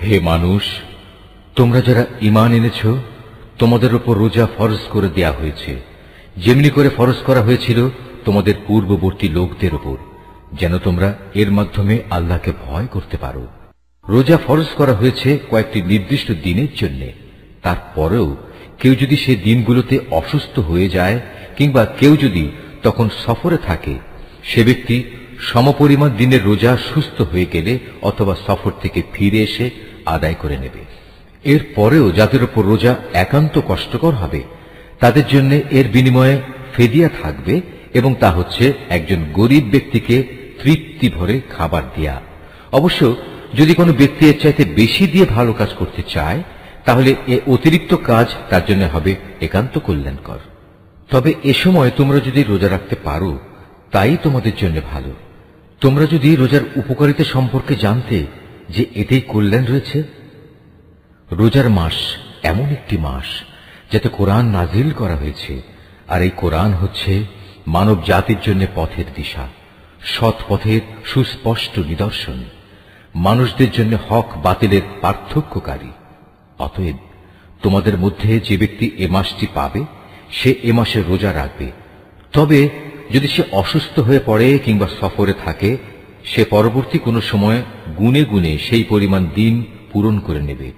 হে মানুষ, তোমরা যারা ঈমান এনেছ, তোমাদের উপর রোজা ফরজ করে দেয়া হয়েছে, যেমনি করে ফরজ করা হয়েছিল তোমাদের পূর্ববর্তী লোকদের উপর, যেন তোমরা এর মাধ্যমে আল্লাহকে ভয় করতে পারো। রোজা ফরজ করা হয়েছে কয়েকটি নির্দিষ্ট দিনের জন্য। তারপরেও কেউ যদি সে দিনগুলোতে অসুস্থ হয়ে যায় কিংবা কেউ যদি তখন সফরে থাকে, সে ব্যক্তি সমপরিমাণ দিনের রোজা সুস্থ হয়ে গেলে অথবা সফর থেকে ফিরে এসে আদায় করে নেবে। এর পরেও যাদের উপর রোজা একান্ত কষ্টকর হবে, তাদের জন্য এর বিনিময়ে ফেদিয়া থাকবে, এবং তা হচ্ছে একজন গরিব ব্যক্তিকে তৃপ্তি ভরে খাবার দেয়া। অবশ্য যদি কোনো ব্যক্তি এর চাইতে বেশি দিয়ে ভালো কাজ করতে চায়, তাহলে এ অতিরিক্ত কাজ তার জন্য হবে একান্ত কল্যাণকর। তবে এ সময় তোমরা যদি রোজা রাখতে পারো, তাই তোমাদের জন্য ভালো। তোমরা যদি রোজার উপকারিতা সম্পর্কে জানতে যে এতেই কল্যাণ রয়েছে। রোজার মাস এমন একটি মাস যাতে কোরআন নাজিল করা হয়েছে, আর এই কোরআন হচ্ছে মানব জাতির জন্য পথের দিশা, সৎ পথের সুস্পষ্ট নিদর্শন, মানুষদের জন্য হক বাতিলের পার্থক্যকারী। অতএব তোমাদের মধ্যে যে ব্যক্তি এ মাসটি পাবে, সে এ মাসে রোজা রাখবে। তবে যদি সে অসুস্থ হয়ে পড়ে কিংবা সফরে থাকে, সে পরবর্তী কোনো সময় গুনে গুনে সেই পরিমাণ দিন পূরণ করে নেবে।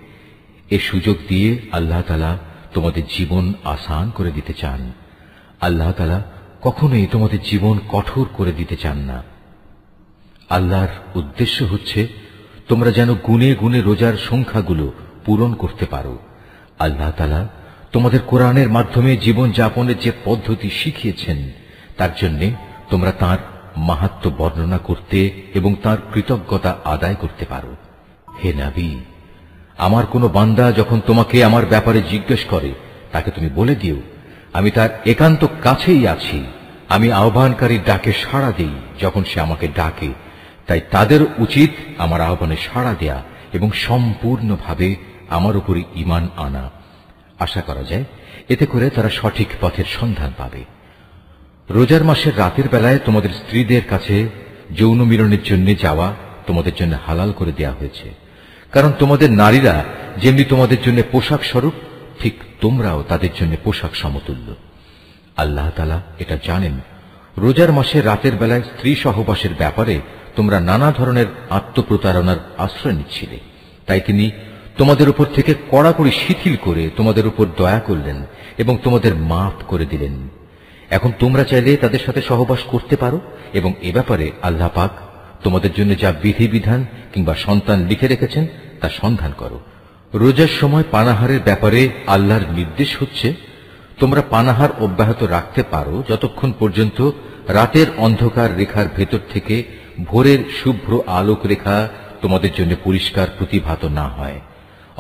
এ সুযোগ দিয়ে আল্লাহ তাআলা তোমাদের জীবন আসান করে দিতে চান। আল্লাহ তাআলা কখনোই তোমাদের জীবন কঠোর করে দিতে চান না। আল্লাহর উদ্দেশ্য হচ্ছে তোমরা যেন গুনে গুনে রোজার সংখ্যাগুলো পূরণ করতে পারো। আল্লাহ তাআলা তোমাদের কোরআনের মাধ্যমে জীবন যাপনের যে পদ্ধতি শিখিয়েছেন, তার জন্য তোমরা তাঁর মাহাত্ম্য বর্ণনা করতে এবং তাঁর কৃতজ্ঞতা আদায় করতে পারো। হে নবী, আমার কোনো বান্দা যখন তোমাকে আমার ব্যাপারে জিজ্ঞেস করে, তাকে তুমি বলে দিও, আমি তার একান্ত কাছেই আছি। আমি আহ্বানকারীর ডাকে সাড়া দিই যখন সে আমাকে ডাকে। তাই তাদের উচিত আমার আহ্বানে সাড়া দেয়া এবং সম্পূর্ণভাবে আমার উপরই ঈমান আনা। আশা করা যায় এতে করে তারা সঠিক পথের সন্ধান পাবে। রোজার মাসের রাতের বেলায় তোমাদের স্ত্রীদের কাছে যৌন মিলনের জন্য যাওয়া তোমাদের জন্য হালাল করে দেয়া হয়েছে, কারণ তোমাদের নারীরা যেমনি তোমাদের জন্য পোশাক স্বরূপ, ঠিক তোমরাও তাদের জন্য পোশাক সমতুল্য। আল্লাহ তাআলা এটা জানেন। রোজার মাসে রাতের বেলায় স্ত্রী সহবাসের ব্যাপারে তোমরা নানা ধরনের আত্মপ্রতারণার আশ্রয় নিচ্ছিলে, তাই তিনি তোমাদের উপর থেকে কড়াকড়ি শিথিল করে তোমাদের উপর দয়া করলেন এবং তোমাদের মাফ করে দিলেন। এখন তোমরা চাইলে তাদের সাথে সহবাস করতে পারো, এবং এ ব্যাপারে আল্লাহ পাক তোমাদের জন্য যা বিধিবিধান কিংবা সন্তান লিখে রেখেছেন তা সন্ধান করো। রোজার সময় পানাহারের ব্যাপারে আল্লাহর নির্দেশ হচ্ছে, তোমরা পানাহার অব্যাহত রাখতে পারো যতক্ষণ পর্যন্ত রাতের অন্ধকার রেখার ভেতর থেকে ভোরের শুভ্র আলোক রেখা তোমাদের জন্য পরিষ্কার প্রতিভাত না হয়।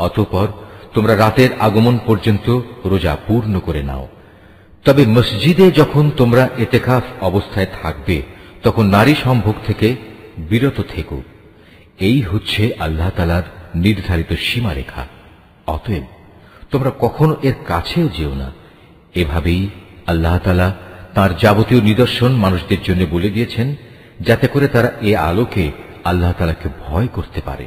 অতঃপর তোমরা রাতের আগমন পর্যন্ত রোজা পূর্ণ করে নাও। তবে মসজিদে যখন তোমরা ইতিকাফ অবস্থায় থাকবে, তখন নারী সম্ভোগ থেকে বিরত থেকো। এই হচ্ছে আল্লাহ তাআলার নির্ধারিত সীমারেখা। অতএব তোমরা কখনো এর কাছেও যেও না। এভাবেই আল্লাহ তাআলা তাঁর যাবতীয় নিদর্শন মানুষদের জন্য বলে দিয়েছেন, যাতে করে তারা এ আলোকে আল্লাহ তাআলাকে ভয় করতে পারে।